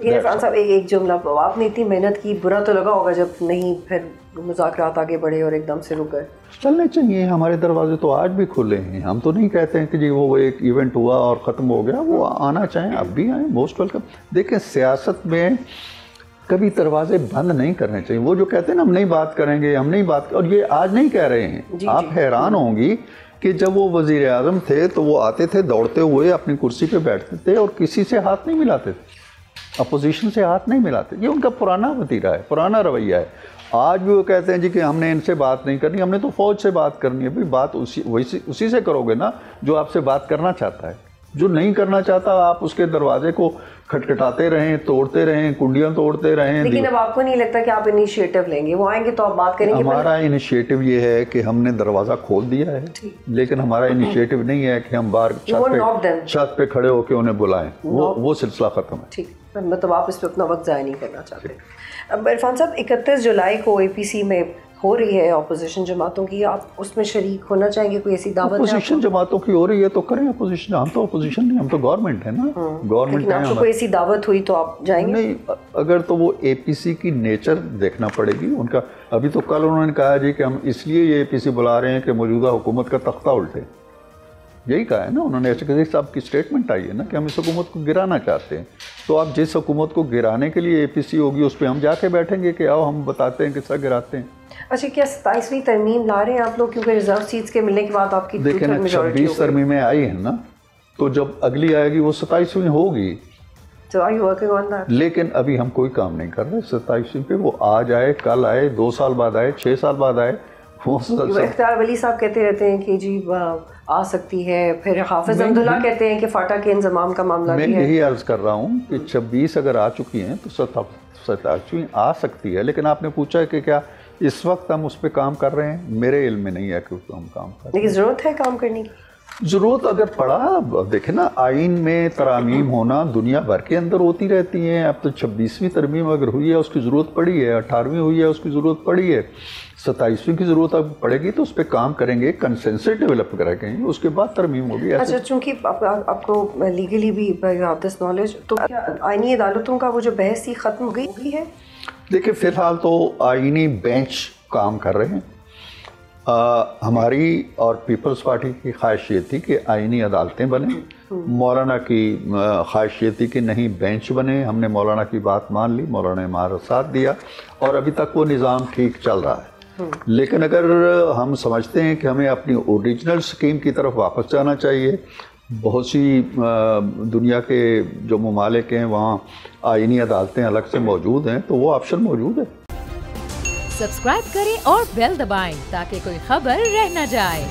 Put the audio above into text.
لیکن عرفان صاحب ایک جملہ، آپ نے اتنی محنت کی، برا تو لگا ہوگا جب نہیں پھر مذاکرات آگے بڑھے اور ایک دم سے رک گئے؟ چلنے چاہیے، ہمارے دروازے تو آج بھی کھلے ہیں، ہم تو نہیں کہتے ہیں کہ جی وہ ایک ایونٹ ہوا اور ختم ہو گیا، وہ آنا چاہیں اب بھی آئیں، موسٹ ویلکم۔ دیکھیں سیاست میں کبھی دروازے بند نہیں کرنے چاہیے، وہ جو کہتے ہیں نا ہم نہیں بات کریں گے، ہم نہیں بات، اور یہ آج نہیں کہہ رہے ہیں، آپ حیران ہوں گی کہ جب وہ وزیر اعظم تھے تو وہ آتے تھے دوڑتے ہوئے اپنی کرسی پہ بیٹھتے تھے اور کسی سے ہاتھ نہیں ملاتے تھے، اپوزیشن سے ہاتھ نہیں ملاتے، یہ ان کا پرانا وتیرہ ہے، پرانا رویہ ہے۔ آج بھی وہ کہتے ہیں جی کہ ہم نے ان سے بات نہیں کرنی، ہم نے تو فوج سے بات کرنی ہے۔ بات اسی سے کرو گے نا جو آپ سے بات کرنا چاہتا ہے، جو نہیں کرنا چاہتا آپ اس کے دروازے کو کھٹکھٹاتے رہیں، توڑتے رہیں، کنڈیاں توڑتے رہیں۔ لیکن اب آپ کو نہیں لگتا کہ آپ انیشیٹو لیں گے، وہ آئیں گے تو آپ بات کریں گے؟ ہمارا انیشیٹو یہ ہے کہ ہم نے دروازہ کھول دیا ہے، لیکن ہمارا انیشیٹو نہیں ہے کہ ہم باہر چھت پہ کھڑے ہو کے انہیں بلائیں، وہ سلسلہ ختم ہے۔ ٹھیک، مطلب آپ اس پہ اپنا وقت ضائع نہیں کرنا چاہتے۔ اب عرفان صاحب 31 جولائی کو اے پی سی میں ہو رہی ہے اپوزیشن جماعتوں کی، آپ اس میں شریک ہونا چاہیں گے؟ کوئی ایسی دعوت ہے؟ اپوزیشن جماعتوں کی ہو رہی ہے تو کریں اپوزیشن، ہم تو اپوزیشن نہیں، ہم تو گورنمنٹ ہے نا، گورنمنٹ ہے۔ آپ کو کوئی ایسی دعوت ہوئی تو آپ جائیں گے؟ نہیں، اگر تو وہ اے پی سی کی نیچر دیکھنا پڑے گی ان کا۔ ابھی تو کل انہوں نے کہا جی کہ ہم اس لیے یہ اے پی سی بلا رہے ہیں کہ موجودہ حکومت کا تختہ الٹے، یہی کہا ہے نا انہوں نے۔ ایسے صاحب کی اسٹیٹمنٹ آئی ہے نا کہ ہم اس حکومت کو گرانا چاہتے ہیں، تو آپ جس حکومت کو گرانے کے لیے اے پی سی ہوگی اس پہ ہم جا کے بیٹھیں گے کہ آؤ ہم بتاتے ہیں کس طرح گراتے ہیں۔ اچھا، کیا 27ویں ترمیم لا رہے ہیں آپ لوگ؟ کیونکہ ریزرو سیٹس کے ملنے کے بعد آپ کی دیکھیں نا 26 ترمیمیں آئی ہیں نا، تو جب اگلی آئے گی وہ 27ویں ہوگی، لیکن ابھی ہم کوئی کام نہیں کر رہے 27ویں پہ۔ وہ آج آئے، کل آئے، 2 سال بعد آئے، 6 سال بعد آئے۔ اختیار ولی صاحب کہتے رہتے ہیں کہ جی آ سکتی ہے، پھر حافظ عبداللہ کہتے ہیں کہ فاٹا کے انضمام کا معاملہ بھی ہے۔ میں یہی عرض کر رہا ہوں کہ 26 اگر آ چکی ہیں تو 27ویں آ سکتی ہے، لیکن آپ نے پوچھا کہ کیا اس وقت ہم اس پہ کام کر رہے ہیں؟ میرے علم میں نہیں ہے کہ ہم کام کر رہے ہیں۔ لیکن ضرورت ہے کام کرنے کی؟ ضرورت اگر پڑا، دیکھیں نا آئین میں ترامیم ہونا دنیا بھر کے اندر ہوتی رہتی ہیں۔ اب تو 26ویں ترمیم اگر ہوئی ہے اس کی ضرورت پڑی ہے، 18ویں ہوئی ہے اس کی ضرورت پڑی ہے، 27ویں کی ضرورت اب پڑے گی تو اس پہ کام کریں گے، کنسنسس ڈیولپ کریں گے، اس کے بعد ترمیم ہوگی۔ اچھا، چونکہ آپ کو لیگلی بھی دس نالج، تو کیا آئینی عدالتوں کا وہ جو بحث تھی ختم ہو گئی ہے؟ دیکھیں فی الحال تو آئینی بینچ کام کر رہے ہیں۔ ہماری اور پیپلز پارٹی کی خواہش یہ تھی کہ آئینی عدالتیں بنیں، مولانا کی خواہش یہ تھی کہ نہیں بینچ بنے۔ ہم نے مولانا کی بات مان لی، مولانا نے ہمارا ساتھ دیا اور ابھی تک وہ نظام ٹھیک چل رہا ہے۔ لیکن اگر ہم سمجھتے ہیں کہ ہمیں اپنی اوریجنل سکیم کی طرف واپس جانا چاہیے، بہت سی دنیا کے جو ممالک ہیں وہاں آئینی عدالتیں الگ سے موجود ہیں، تو وہ آپشن موجود ہے۔ سبسکرائب کریں اور بیل دبائیں تاکہ کوئی خبر رہ نہ جائے۔